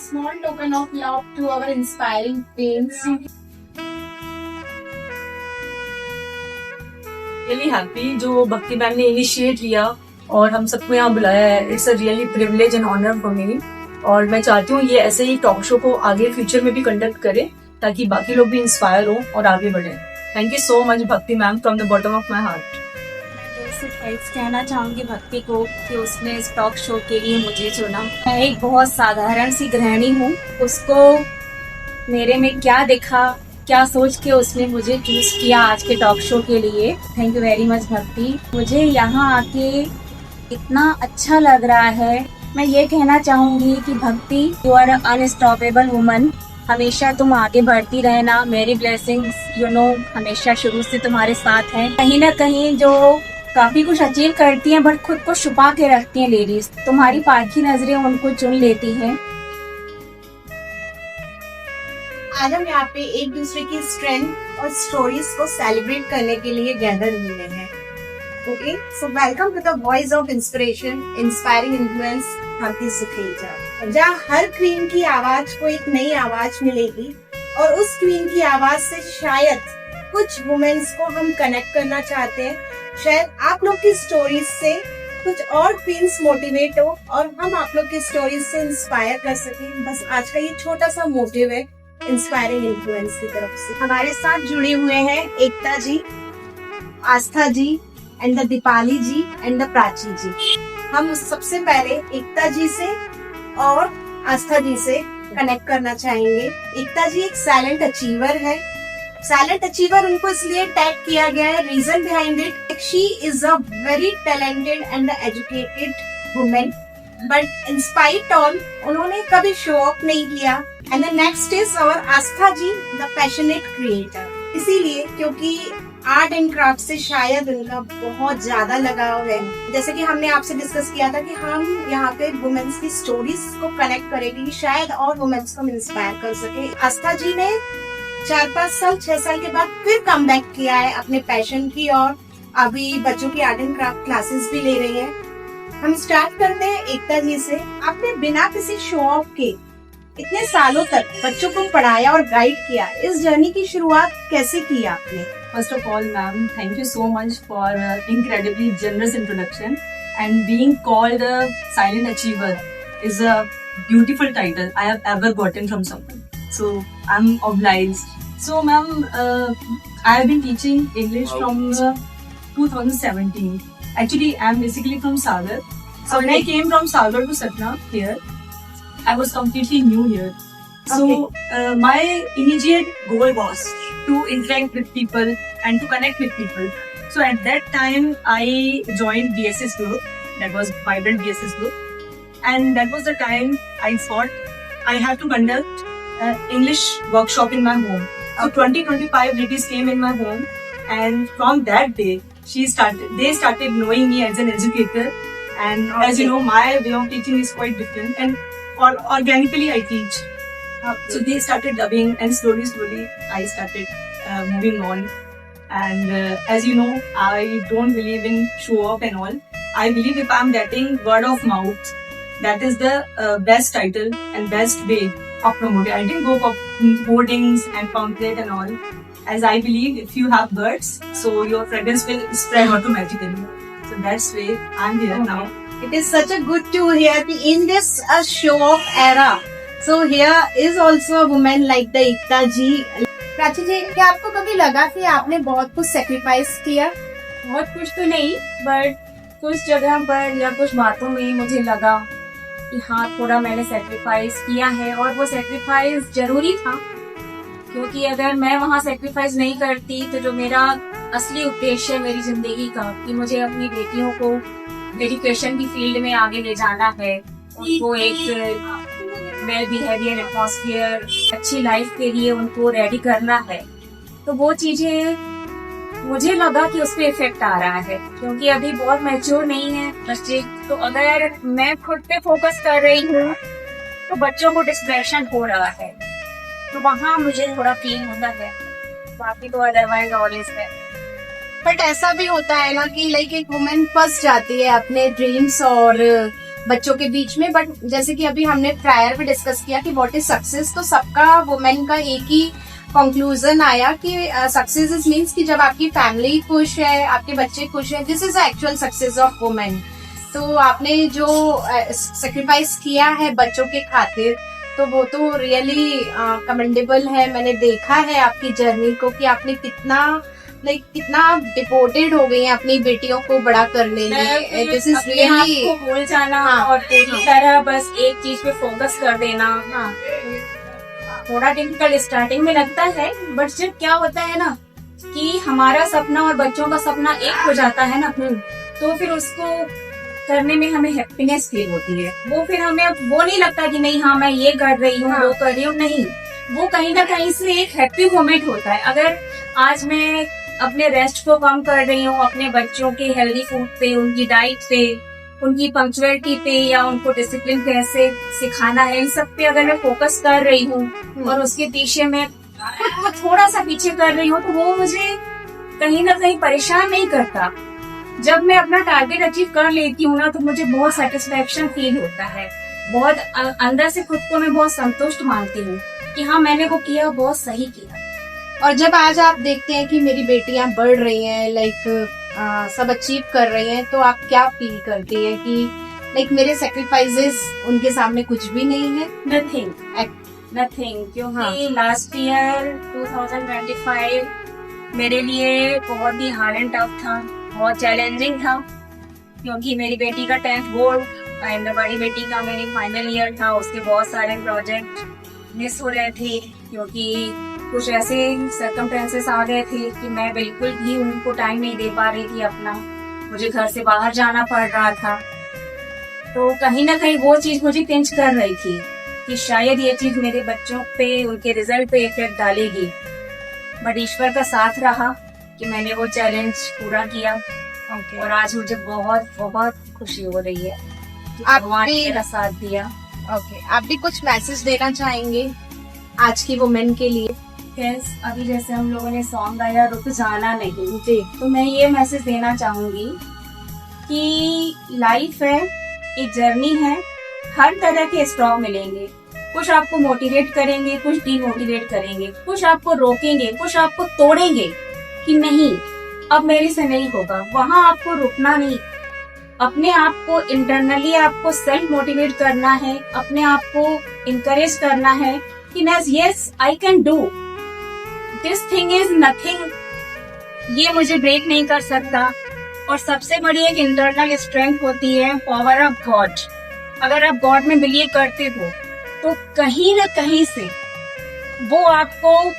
small token of love to our inspiring queens. Really happy जो भक्ति ma'am ने initiate लिया और हम सबको यहाँ बुलाया है. It's a really privilege and honour for me. और मैं चाहती हूँ ये ऐसे ही टॉक शो को आगे फ्यूचर में भी कंडक्ट करें ताकि बाकी लोग भी इंस्पायर हो और आगे बढ़े. थैंक यू सो मच भक्ति ma'am from the bottom of my heart. कहना चाहूंगी भक्ति को कि उसने इस टॉक शो के लिए मुझे चुना. मैं एक बहुत साधारण सी गृहिणी हूँ. उसको मेरे में क्या दिखा, क्या सोच के उसने मुझे चूज किया आज के टॉक शो के लिए. थैंक यू वेरी मच भक्ति. मुझे यहाँ आके इतना अच्छा लग रहा है. मैं ये कहना चाहूंगी कि भक्ति यू आर अनस्टॉपेबल वुमन. हमेशा तुम आगे बढ़ती रहना. मेरी ब्लेसिंग्स हमेशा शुरू से तुम्हारे साथ हैं. कहीं ना कहीं जो काफी कुछ अचीव करती हैं बट खुद को छुपा के रखती हैं लेडीज, तुम्हारी पारखी नजरें उनको चुन लेती हैं. आज हम यहाँ पे एक दूसरे की स्ट्रेंथ और स्टोरीज को सेलिब्रेट करने के लिए गैदर हुए हैं. Okay, so welcome to the voice of inspiration, inspiring influence Bhakti Sukheja, जहाँ हर क्वीन की आवाज को एक नई आवाज मिलेगी और उस क्वीन की आवाज से शायद कुछ वुमेन्स को हम कनेक्ट करना चाहते हैं. शायद आप लोग की स्टोरीज से कुछ और क्वींस मोटिवेट हो और हम आप लोग की स्टोरीज से इंस्पायर कर सकें. बस आज का ये छोटा सा मोटिव है इंस्पायरिंग इन्फ्लुएंस की तरफ से. हमारे साथ जुड़े हुए हैं Ekta ji, Astha ji and the Deepali ji and the Prachi ji. हम सबसे पहले एकता जी से और आस्था जी से कनेक्ट करना चाहेंगे. एकता जी एक साइलेंट अचीवर है. साइलेंट अचीवर उनको इसलिए टैग किया गया है, reason behind it, she is a very talented and educated women, but in spite all उन्होंने कभी शो ऑफ नहीं किया. And the next is our Astha ji, the passionate creator. इसीलिए क्योंकि आर्ट एंड क्राफ्ट से शायद उनका बहुत ज्यादा लगाव है. जैसे कि हमने आपसे डिस्कस किया था कि हम यहाँ पे वुमेन्स की स्टोरीज को कनेक्ट करेंगे, शायद और वुमेन्स को इंस्पायर कर सके. आस्था जी ने 4-5 साल 6 साल के बाद फिर कम बैक किया है अपने पैशन की और अभी बच्चों की आर्ट एंड क्राफ्ट क्लासेस भी ले रही हैं. हम स्टार्ट करते हैं एकता जी से. आपने बिना किसी शो ऑफ के इतने सालों तक बच्चों को पढ़ाया और गाइड किया. इस जर्नी की शुरुआत कैसे की आपने? First of all, ma'am, thank you so much for incredibly generous introduction. And being called a silent achiever is a beautiful title I have ever gotten from someone. So I'm obliged. So, ma'am, I have been teaching English from 2017. Actually, I'm basically from Sagar. So when I came from Sagar to Satna here, I was completely new here. So my immediate goal was to interact with people and to connect with people. So at that time, I joined BSS group. That was Vibrant BSS group. And that was the time I thought I have to conduct English workshop in my home. So 20-25 ladies came in my home, and from that day, they started knowing me as an educator. And as you know, my way of teaching is quite different, and organically I teach. So they started loving, and slowly I started moving on. And as you know, I don't believe in show off and all. I believe if I'm getting word of mouth, that is the best title and best way of promoting. I didn't go for hoardings and pamphlet and all. As I believe, if you have words, so your fragrance will spread automatically. So that's way I'm here now. It is such a good to hear in this show off era. So here is also a woman like the एकता जी. प्राची जी, क्या आपको कभी लगा कि आपने बहुत कुछ sacrifice किया? बहुत कुछ तो नहीं, बट कुछ जगह पर या कुछ बातों में मुझे लगा कि हाँ, थोड़ा मैंने सेक्रीफाइस किया है और वो सेक्रीफाइस जरूरी था. क्योंकि अगर मैं वहाँ सेक्रीफाइस नहीं करती तो जो मेरा असली उद्देश्य है मेरी जिंदगी का, कि मुझे अपनी बेटियों को एजुकेशन की फील्ड में आगे ले जाना है, उनको एक वेल बिहेवियर एटमॉस्फेयर, अच्छी लाइफ के लिए उनको रेडी करना है, तो वो चीजें मुझे लगा कि उस पर इफेक्ट आ रहा है. क्योंकि अभी बहुत मैच्योर नहीं है बच्चे, तो अगर मैं खुद पे फोकस कर रही हूँ तो बच्चों को डिस्ट्रैक्शन हो रहा है, तो वहाँ मुझे थोड़ा फील होता है. बाकी तो अदरवाइज ऑलवेज है. बट ऐसा भी होता है ना कि लाइक एक वुमेन फंस जाती है अपने ड्रीम्स और बच्चों के बीच में। बट जैसे कि अभी हमने प्रायर में डिस्कस किया कि व्हाट इज सक्सेस, तो सबका वुमेन का एक ही कंक्लूजन आया कि सक्सेस इज मीन्स कि जब आपकी फैमिली खुश है, आपके बच्चे खुश है, this is the actual success of women. तो आपने जो सेक्रीफाइस किया है बच्चों के खातिर, तो वो तो रियली कमेंडेबल है। मैंने देखा है आपकी जर्नी को कि आपने कितना डिपोटेड हो गई हैं अपनी बेटियों को बड़ा करने में। दिस इज रियली को भूल जाना हाँ, और पूरी तरह बस एक चीज पे फोकस कर देना। थोड़ा डिफिकल्ट स्टार्टिंग में लगता है, बट जब क्या होता है ना कि हमारा सपना और बच्चों का सपना एक हो जाता है ना, तो फिर उसको करने में हमें हैप्पीनेस फील होती है। वो फिर हमें वो नहीं लगता कि नहीं हाँ मैं ये कर रही हूँ, वो कर रही हूँ, नहीं, वो कहीं ना कहीं से एक हैप्पी मोमेंट होता है। अगर आज मैं अपने रेस्ट को कम कर रही हूँ, अपने बच्चों के हेल्दी फूड पे, उनकी डाइट पे, उनकी पंक्चुअलिटी पे, या उनको डिसिप्लिन कैसे सिखाना है, इन सब पे अगर मैं फोकस कर रही हूँ और उसके पीछे मैं थोड़ा सा पीछे कर रही हूँ, तो वो मुझे कहीं ना कहीं परेशान नहीं करता। जब मैं अपना टारगेट अचीव कर लेती हूँ ना, तो मुझे बहुत सेटिस्फेक्शन फील होता है, बहुत अंदर से खुद को मैं बहुत संतुष्ट मानती हूँ कि हाँ मैंने वो किया, बहुत सही किया। और जब आज आप देखते हैं कि मेरी बेटियां बढ़ रही हैं, सब अचीव कर रही हैं, तो आप क्या फील करती हैं कि मेरे सेक्रीफाइसेस उनके सामने कुछ भी नहीं है? नथिंग, क्योंकि लास्ट ईयर 2025 मेरे लिए बहुत ही हार्ड एंड टफ था, बहुत चैलेंजिंग था, क्योंकि मेरी बेटी का 10th बोर्ड एंड बड़ी बेटी का मेरी फाइनल ईयर था। उसके बहुत सारे प्रोजेक्ट मिस हो रहे थे, क्योंकि कुछ ऐसे सर्कमस्टेंसेस आ गए थे कि मैं बिल्कुल भी उनको टाइम नहीं दे पा रही थी अपना, मुझे घर से बाहर जाना पड़ रहा था। तो कहीं ना कहीं वो चीज मुझे पिंच कर रही थी कि शायद ये चीज मेरे बच्चों पे, उनके रिजल्ट पे इफेक्ट डालेगी। बट ईश्वर का साथ रहा कि मैंने वो चैलेंज पूरा किया। और आज मुझे बहुत बहुत खुशी हो रही है कि भगवान ने मेरा साथ दिया। आप भी कुछ मैसेज देना चाहेंगे आज की वुमेन के लिए? अभी जैसे हम लोगों ने सॉन्ग गाया रुक जाना नहीं जी, तो मैं ये मैसेज देना चाहूंगी कि लाइफ है, एक जर्नी है, हर तरह के स्ट्रॉन्ग मिलेंगे। कुछ आपको मोटिवेट करेंगे, कुछ डीमोटिवेट करेंगे, कुछ आपको रोकेंगे, कुछ आपको तोड़ेंगे कि नहीं अब मेरे से नहीं होगा। वहाँ आपको रुकना नहीं, अपने आप को इंटरनली आपको सेल्फ मोटिवेट करना है, अपने आप को इनकरेज करना है कि yes I can do this thing, is nothing, ये मुझे ब्रेक नहीं कर सकता। और सबसे बड़ी एक इंटरनल स्ट्रेंथ होती है पावर ऑफ गॉड। अगर आप गॉड में बिलीव करते हो तो कहीं न कहीं से वो आपको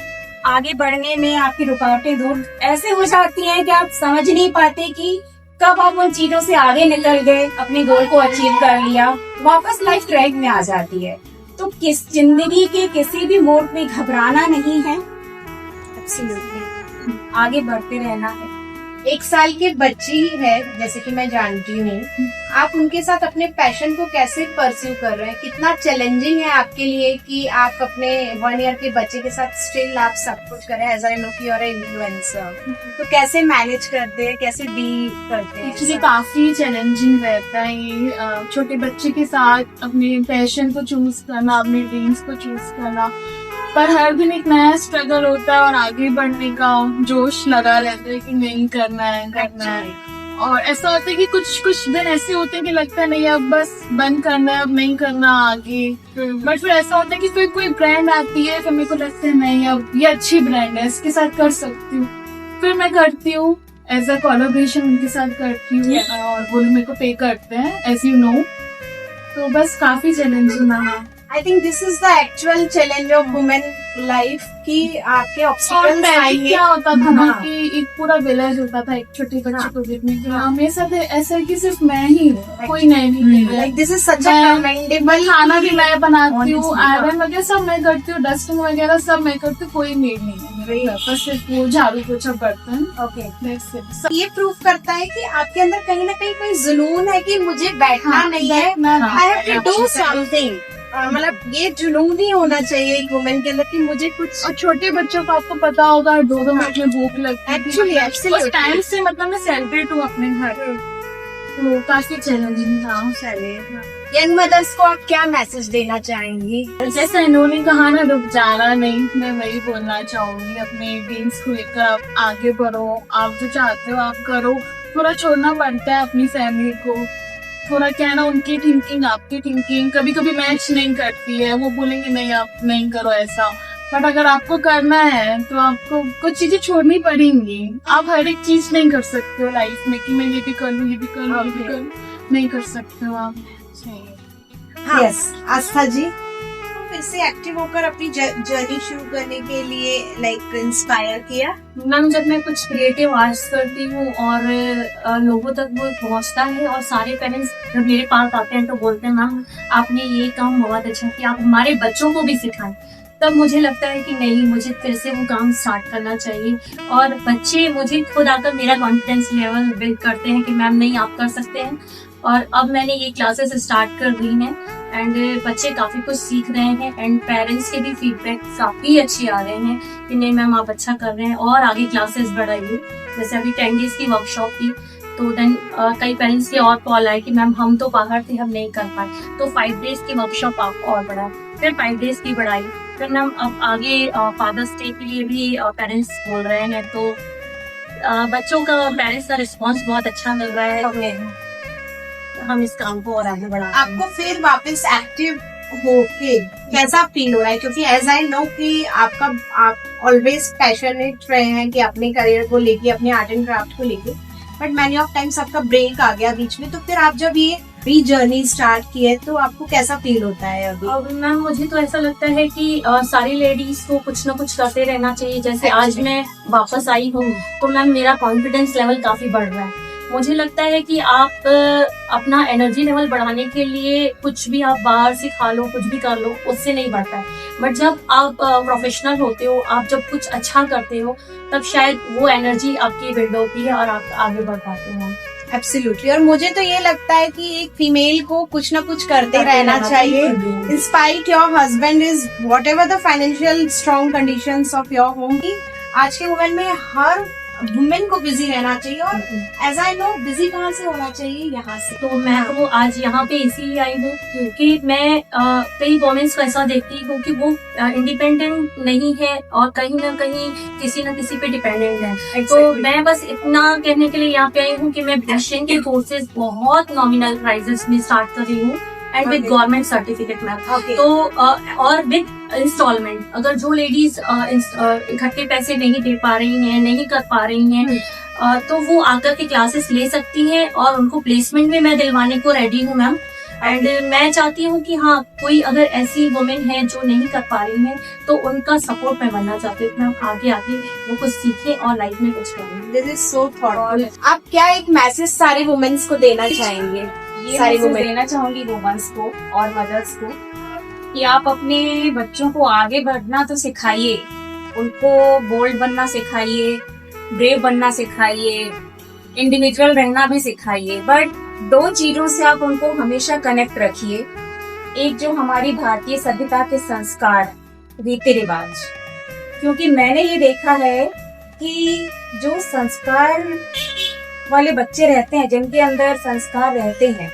आगे बढ़ने में आपकी रुकावटें दूर ऐसे हो जाती हैं कि आप समझ नहीं पाते कि कब आप उन चीजों से आगे निकल गए, अपने गोल को अचीव कर लिया, वापस लाइफ ट्रैक में आ जाती है। तो किस जिंदगी के किसी भी मोड़ में घबराना नहीं है, आगे बढ़ते रहना है। 1 साल की बच्ची ही है जैसे कि मैं जानती हूँ, आप उनके साथ अपने पैशन को कैसे परस्यू कर रहे हैं? कितना चैलेंजिंग है आपके लिए कि आप अपने 1 ईयर के बच्चे के साथ स्टिल आप सब कुछ करें? एज आई नो कि you're an influencer, तो कैसे मैनेज करते हैं, कैसे डील करते हैं? एक्चुअली काफी चैलेंजिंग रहता है ये छोटे बच्चे के साथ अपने पैशन को चूज करना, अपने ड्रीम्स को चूज करना, पर हर दिन एक नया स्ट्रगल होता है और आगे बढ़ने का जोश लगा रहता है कि नहीं करना है। और ऐसा होता है कि कुछ दिन ऐसे होते हैं कि लगता है नहीं अब बस बंद करना है, अब नहीं करना आगे। बट फिर ऐसा होता है कि फिर कोई ब्रांड आती है, फिर मेरे को लगता है नहीं अब ये अच्छी ब्रांड है, इसके साथ कर सकती हूँ, फिर मैं करती हूँ, एज अ कोलैबोरेशन उनके साथ करती हूँ और वो मेरे को पे करते हैं एज यू नो। तो बस काफी चैलेंजिंग रहा। I think this is the actual challenge of women life कि आपके और ऑब्स्टिकल्स पहले आएंगे। क्या होता था ना हाँ। कि एक पूरा विलेज होता था एक छोटे बच्चे को देखने के लिए। मेरे साथ ऐसा है कि सिर्फ मैं ही हूँ, कोई नहीं है। लाइक दिस इज सच अ मैं कमेंडेबल। खाना भी मैं बनाती हूँ, आयरन वगैरह सब मैं करती हूँ, डस्टिंग वगैरह सब मैं करती हूँ, कोई मेड नहीं है मेरे घर पर, सिर्फ वो झाड़ू पोछा बर्तन। Okay, That's it। ये प्रूव करता है कि आपके अंदर कहीं ना कहीं कोई जुनून है कि मुझे बैठना नहीं है, I have to do something. मतलब ये जुनून ही होना चाहिए एक वुमेन के अंदर कि मुझे कुछ। और छोटे बच्चों को आपको पता होगा 2-2 मिनट में भूख लगती है। Actually, उस टाइम से मतलब मैं सेलिब्रेट हूँ अपने घर। तो काफी चैलेंजिंग था। यंग मदर्स को आप क्या मैसेज देना चाहेंगी? जैसे इन्होंने कहा ना, रुक जाना नहीं, मैं वही बोलना चाहूंगी। अपने ड्रीम्स को लेकर आप आगे बढ़ो, आप जो चाहते हो आप करो। थोड़ा छोड़ना पड़ता है अपनी फैमिली को, थोड़ा क्या ना, उनकी थिंकिंग आपकी थिंकिंग कभी कभी मैच नहीं करती है। वो बोलेंगे नहीं आप नहीं करो ऐसा, बट अगर आपको करना है तो आपको कुछ चीजें छोड़नी पड़ेंगी। आप हर एक चीज नहीं कर सकते हो लाइफ में कि मैं ये भी कर लूँ, ये भी कर लूँ, ये भी कर लूँ, नहीं कर सकते हो आप। हाँ। यस, आस्था जी, फिर से एक्टिव होकर अपनी जर्नी शुरू करने के लिए लाइक इंस्पायर किया? मैम, जब मैं कुछ क्रिएटिव आर्ट्स करती हूँ और लोगों तक वो पहुँचता है और सारे पेरेंट्स जब मेरे पास आते हैं तो बोलते हैं मैम आपने ये काम बहुत अच्छा किया, आप हमारे बच्चों को भी सिखाएं, तब मुझे लगता है कि नहीं, मुझे फिर से वो काम स्टार्ट करना चाहिए। और बच्चे मुझे खुद आकर मेरा कॉन्फिडेंस लेवल बिल्ड करते हैं कि मैम नहीं, आप कर सकते हैं। और अब मैंने ये क्लासेस स्टार्ट कर दी हैं एंड बच्चे काफी कुछ सीख रहे हैं एंड पेरेंट्स के भी फीडबैक काफी अच्छे आ रहे हैं कि नहीं मैम आप अच्छा कर रहे हैं और आगे क्लासेस बढ़ाइए। जैसे अभी 10 डेज की वर्कशॉप थी तो देन कई पेरेंट्स के और कॉल आए कि मैम हम तो बाहर थे, हम नहीं कर पाए, तो 5 डेज की वर्कशॉप आप और बढ़ाए, फिर 5 डेज की बढ़ाई, फिर मैम अब आगे फादर्स डे के लिए भी पेरेंट्स बोल रहे हैं, तो बच्चों का पेरेंट्स का रिस्पॉन्स बहुत अच्छा मिल रहा है। हम इस काम को और आगे बढ़ाते हैं। आपको फिर वापस एक्टिव होके कैसा फील हो रहा है? क्योंकि एज आई नो कि आप ऑलवेज पैशनेट रहे हैं कि अपने करियर को लेके, अपने आर्ट एंड क्राफ्ट को लेके, बट मैनी ऑफ टाइम्स आपका ब्रेक आ गया बीच में, तो फिर आप जब ये री जर्नी स्टार्ट की है तो आपको कैसा फील होता है अभी? अब मैम मुझे तो ऐसा लगता है कि सारी लेडीज को कुछ ना कुछ करते रहना चाहिए। जैसे आज मैं वापस आई हूँ तो मैम मेरा कॉन्फिडेंस लेवल काफी बढ़ रहा है। मुझे लगता है कि आप अपना एनर्जी लेवल बढ़ाने के लिए कुछ भी आप बाहर से खा लो, कुछ भी कर लो, उससे नहीं बढ़ता है। बट जब आप प्रोफेशनल होते हो, आप जब कुछ अच्छा करते हो, तब शायद वो एनर्जी आपकी बिल्ड होती है और आप आगे बढ़ पाते हो। एब्सोल्युटली। और मुझे तो ये लगता है कि एक फीमेल को कुछ ना कुछ करते रहना चाहिए। In spite your husband is what ever the financial strong conditions of your home. आज के वुमेन में हर वुमेन को बिजी रहना चाहिए, और एज आई नो बिजी कहाँ से होना चाहिए? यहाँ से। तो मैं तो आज यहाँ पे इसीलिए आई हूँ क्योंकि मैं कई वुमेन्स को ऐसा देखती हूँ कि वो इंडिपेंडेंट नहीं है और कहीं ना कहीं किसी न किसी पे डिपेंडेंट है। तो मैं बस इतना कहने के लिए यहाँ पे आई हूँ कि मैं ब्यूटिशियन के कोर्सेज बहुत नॉमिनल प्राइजेस में स्टार्ट कर रही हूँ एंड विद गवर्नमेंट सर्टिफिकेट में। तो और विद इंस्टॉलमेंट, अगर जो लेडीज इकट्ठे पैसे नहीं दे पा रही हैं, नहीं कर पा रही हैं, तो वो आकर के क्लासेस ले सकती हैं और उनको प्लेसमेंट भी मैं दिलवाने को रेडी हूँ मैम। एंड मैं चाहती हूँ कि हाँ, कोई अगर ऐसी वुमेन है जो नहीं कर पा रही है तो उनका सपोर्ट मैं बनना चाहती हूँ। मैम आगे वो कुछ सीखें और लाइफ में कुछ करें। This is so thoughtful. आप क्या एक मैसेज सारे वुमेन्स को देना चाहेंगे? ये सारी मैसेज women। देना चाहूंगी वुमेन्स को और मदर्स को कि आप अपने बच्चों को आगे बढ़ना तो सिखाइए, उनको बोल्ड बनना सिखाइए, ब्रेव बनना सिखाइए, इंडिविजुअल रहना भी सिखाइए, बट 2 चीजों से आप उनको हमेशा कनेक्ट रखिए। एक जो हमारी भारतीय सभ्यता के संस्कार, रीति रिवाज, क्योंकि मैंने ये देखा है कि जो संस्कार वाले बच्चे रहते हैं, जिनके अंदर संस्कार रहते हैं,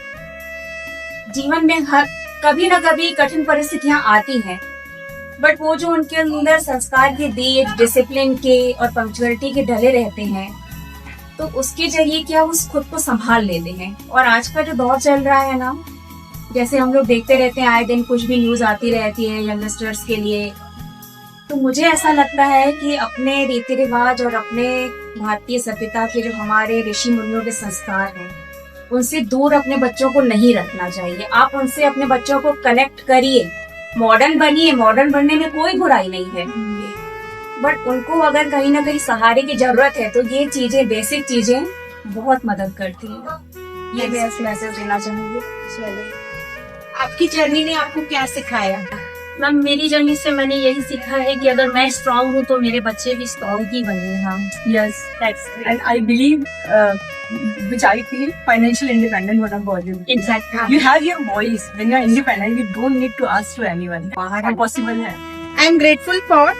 जीवन में हर कभी न कभी कठिन परिस्थितियां आती हैं, बट वो जो उनके अंदर संस्कार के बीज, डिसिप्लिन के और पंक्चुअलिटी के ढले रहते हैं, तो उसके जरिए क्या उस खुद को संभाल लेते हैं। और आज का जो दौर चल रहा है ना, जैसे हम लोग देखते रहते हैं, आए दिन कुछ भी न्यूज आती रहती है यंगस्टर्स के लिए, तो मुझे ऐसा लगता है कि अपने रीति रिवाज और अपने भारतीय सभ्यता के जो हमारे ऋषि मुनियों के संस्कार हैं, उनसे दूर अपने बच्चों को नहीं रखना चाहिए। आप उनसे अपने बच्चों को कनेक्ट करिए, मॉडर्न बनिए, मॉडर्न बनने में कोई बुराई नहीं है, बट उनको अगर कहीं ना कहीं सहारे की जरूरत है तो ये चीजें, बेसिक चीजें बहुत मदद करती हैं। ये बेस्ट मैसेज देना चाहूंगी। चलिए, आपकी जर्नी ने आपको क्या सिखाया? मैम मेरी जर्नी से मैंने यही सीखा है कि अगर मैं स्ट्रांग हूँ तो मेरे बच्चे भी स्ट्रांग ही बने। हाँ, Yes, and I believe, which I feel, financial independent when I'm born. Exactly. You have your voice. When you're independent, you don't need to ask to anyone. बाहर How possible है? I am grateful for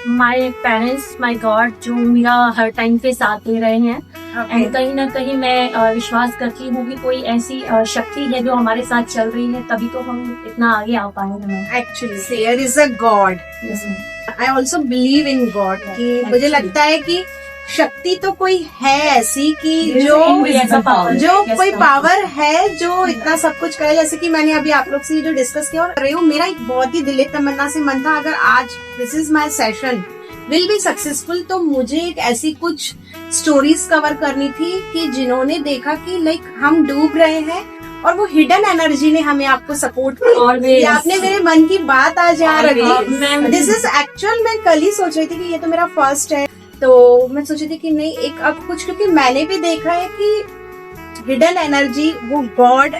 my parents, my God, जो मेरा हर time पे साथ दे रहे हैं। And कहीं ना कहीं मैं विश्वास करती हूँ कि कोई ऐसी शक्ति है जो हमारे साथ चल रही है, तभी तो हम इतना आगे आ पाएंगे। Actually, there is a God. I also believe in God. कि मुझे लगता है कि शक्ति तो कोई है ऐसी कि जो कोई पावर है जो इतना सब कुछ करे। जैसे कि मैंने अभी आप लोग से जो डिस्कस किया और रही हूँ, मेरा एक बहुत ही दिल तमन्ना से मन था, अगर आज this is my session will be successful, तो मुझे एक ऐसी कुछ स्टोरीज कवर करनी थी कि जिन्होंने देखा कि लाइक हम डूब रहे हैं और वो हिडन एनर्जी ने हमें आपको सपोर्ट किया। आपने मेरे मन की बात आज यहाँ रखी। दिस इज एक्चुअल, मैं कल ही सोच रही थी कि ये तो मेरा फर्स्ट है, तो मैं सोची थी कि नहीं एक अब कुछ, क्योंकि मैंने भी देखा है कि हिडन एनर्जी वो गॉड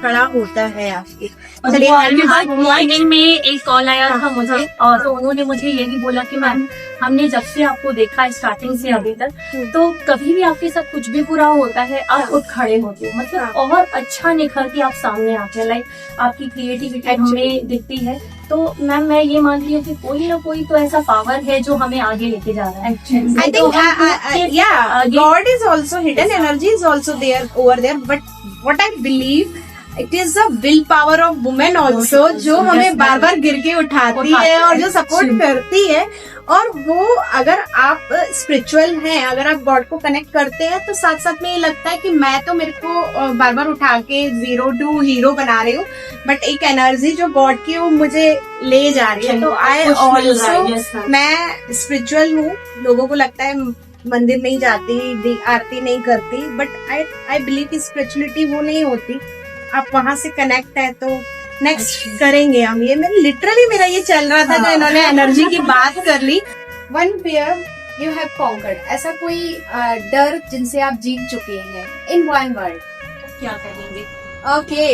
खड़ा होता है आपके। मॉर्निंग में एक कॉल आया था मुझे, और तो उन्होंने मुझे ये भी बोला कि मैम, हमने जब से आपको देखा स्टार्टिंग से अभी तक, तो कभी भी आपके साथ कुछ भी बुरा होता है आप खुद खड़े होते हो, मतलब और अच्छा निखर के आप सामने आते हैं। लाइक आपकी क्रिएटिविटी हमें दिखती है। तो मैम मैं ये मानती हूँ कि कोई ना कोई तो ऐसा पावर है जो हमें आगे लेके जा रहा है। I think God is also, hidden energy is also there over there, but what I believe it is the will power of women also, जो हमें बार बार गिर के उठाती है और जो सपोर्ट करती है। और वो अगर आप स्पिरिचुअल हैं, अगर आप गॉड को कनेक्ट करते हैं, तो साथ साथ में ये लगता है कि मैं तो मेरे को बार बार उठा के 0 to हीरो बना रही हूँ, बट एक एनर्जी जो गॉड की वो मुझे ले जा रही है। तो आई ऑल्सो, मैं स्पिरिचुअल हूँ, लोगों को लगता है मंदिर नहीं जाती, आरती नहीं करती, बट आई बिलीव कि स्पिरिचुअलिटी वो नहीं होती, आप वहां से कनेक्ट है। तो नेक्स्ट करेंगे हम ये। मैं लिटरली मेरा ये चल रहा था, तो इन्होंने एनर्जी की बात कर ली। One fear you have conquered, ऐसा कोई डर जिनसे आप जीत चुके हैं इन वन वर्ड, क्या कहेंगे? ओके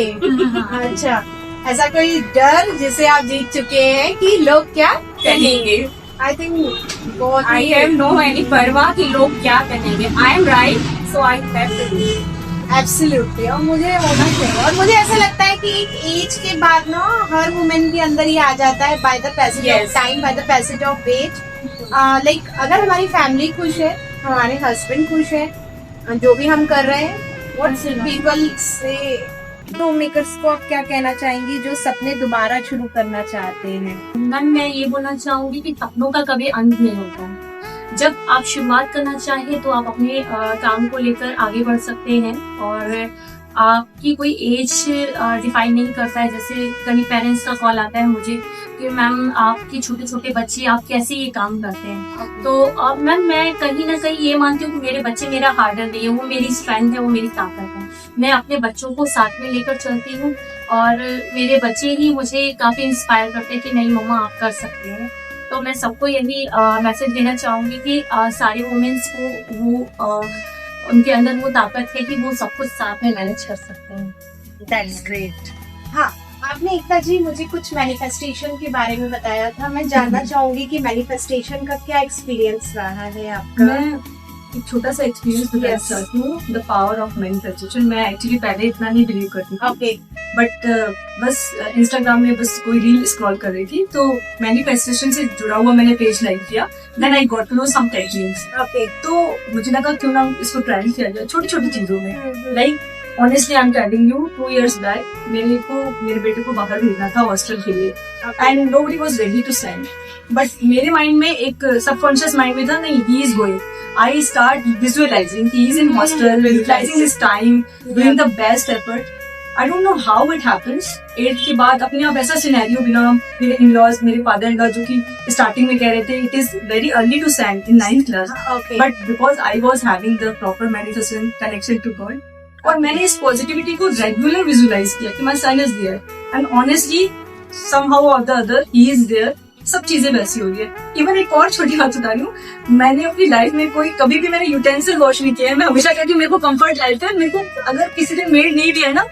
अच्छा, ऐसा कोई डर जिसे आप जीत चुके हैं कि लोग क्या कहेंगे? I think I have no any परवाह कि लोग क्या कहेंगे। I am right, so I have to do. Absolutely, और मुझे होना चाहिए। और मुझे ऐसा लगता है कि एक एज के बाद ना हर वुमेन के अंदर ये आ जाता है, by the passage of time, by the passage of age. Like अगर हमारी फैमिली खुश है, हमारे हस्बैंड खुश है, जो भी हम कर रहे हैं, व्हाट पीपल से, तो मेकर्स को आप क्या कहना चाहेंगी जो सपने दोबारा शुरू करना चाहते हैं? मैम मैं ये बोलना चाहूंगी कि सपनों का कभी अंत नहीं होता। जब आप शुरुआत करना चाहें तो आप अपने काम को लेकर आगे बढ़ सकते हैं, और आपकी कोई एज डिफाइन नहीं करता है। जैसे कभी पेरेंट्स का कॉल आता है मुझे कि मैम आपके छोटे छोटे बच्चे, आप कैसे ये काम करते हैं? तो मैम मैं कहीं ना कहीं ये मानती हूँ कि मेरे बच्चे मेरा हार्डर नहीं है, वो मेरी स्ट्रेंथ है, वो मेरी ताकत है। मैं अपने बच्चों को साथ में लेकर चलती हूँ, और मेरे बच्चे ही मुझे काफी इंस्पायर करते हैं कि नहीं मम्मा आप कर सकते हैं। तो मैं सबको यही मैसेज देना चाहूंगी कि सारे वुमेन्स को वो उनके अंदर वो ताकत है कि वो सब कुछ साथ में मैनेज कर सकते हैं। That's great. हाँ, आपने एकता जी मुझे कुछ मैनिफेस्टेशन के बारे में बताया था, मैं जानना चाहूंगी कि मैनिफेस्टेशन का क्या एक्सपीरियंस रहा है आपका? मैं एक छोटा सा एक्सपीरियंस बताना चाहती हूँ, द पावर ऑफ मैनिफेस्टेशन। मैं एक्चुअली पहले इतना नहीं बिलीव करती थी, ओके, बट बस इंस्टाग्राम में बस कोई रील स्क्रॉल कर रही थी, तो मैनिफेस्टेशन से जुड़ा हुआ मैंने पेज लाइक किया। Then I got to know some techniques. Okay, तो मुझे लगा क्यों ना इसको ट्राई किया जाए छोटी छोटी चीजों में। Like honestly I am telling you, 2 years back मेरे बेटे को बाहर भेजना था हॉस्टल के लिए, and nobody was ready to send. But मेरे माइंड में एक सबकॉन्शियस माइंड में था, नहीं he is going. I start visualizing he is in hostel, utilizing his time, doing the best effort. I don't know how it happens. 8th के बाद अपने आप ऐसा सिनेरियो बिना मेरे in-laws, मेरे फादर इन लॉ जो कि स्टार्टिंग में कह रहे थे it is very early to send in 9th class. Okay. But because I was having the proper manifestation connection to God, और मैंने इस पॉजिटिविटी को रेगुलर विजुलाइज किया कि my son is there, and honestly somehow or the other he is there. सब चीजें वैसी हो रही है। इवन एक और छोटी बात बता रही हूँ, मैंने अपनी लाइफ में कभी भी मैंने यूटेंसिल वॉश नहीं किया है। मैं हमेशा कहती हूँ मेरे को कंफर्ट लाइफ है, मेरे को अगर किसी ने मेड नहीं दिया है ना,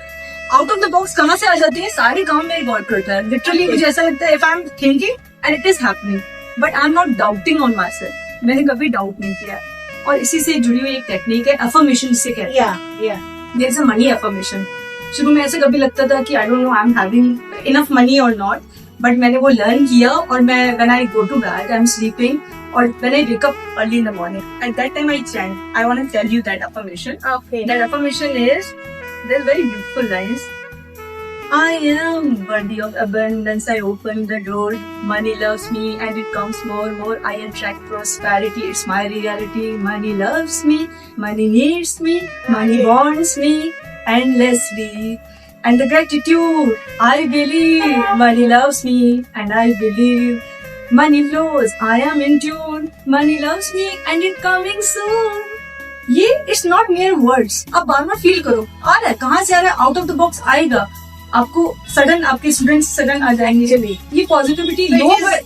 आउट ऑफ द बॉक्स कहाँ से आ जाती है, सारे काम मेरे गॉड करता है। लिटरली मुझे ऐसा लगता है if I am thinking and it is happening, but I am not doubting on my self. मैंने कभी डाउट नहीं किया। और इसी से जुड़ी हुई एक टेक्निक है अफर्मेशन, जिसे कहते हैं there is a money affirmation. शुरू में ऐसे कभी लगता था कि I don't know I am having enough money और नॉट, बट मैंने वो लर्न किया और मैं when I go to bed I am sleeping और when I wake up early in the morning at that time I chant I want to tell you that affirmation. Okay. That affirmation is, they're very beautiful lines. I am worthy of abundance. I open the door. Money loves me and it comes more. I attract prosperity. It's my reality. Money loves me. Money needs me. Money wants me endlessly. And the gratitude. I believe money loves me and I believe money flows. I am in tune. Money loves me and it coming soon. ये it's not mayor words. आप बार बार feel करो आ रहा है, कहाँ से आ रहा है, out of the box आएगा. आपको सडन आपके स्टूडेंट्स सडन आ जाएंगे. ये पॉजिटिविटी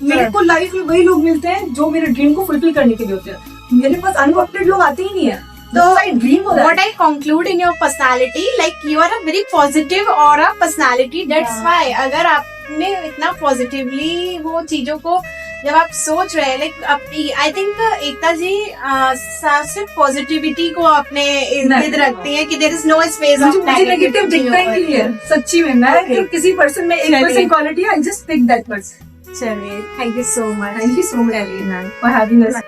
मेरे को लाइफ में वही लोग मिलते हैं जो मेरे ड्रीम को फुलफिल करने के लिए होते हैं. मेरे पास अनवॉन्टेड लोग आते ही नहीं है. So, dream what I conclude in your personality, like you are a very positive aura personality. That's why अगर आपने इतना positively वो चीजों को जब आप सोच रहे हैं, like I think एकता जी सिर्फ पॉजिटिविटी को अपने इर्द रखती हैं कि there is no space of मुझे नेगेटिव दिखता ही नहीं है सच्ची में. मैं किसी पर्सन में 1% quality I just pick that person. चलिए, thank you so much. Thank you so much, Ellie, for having us.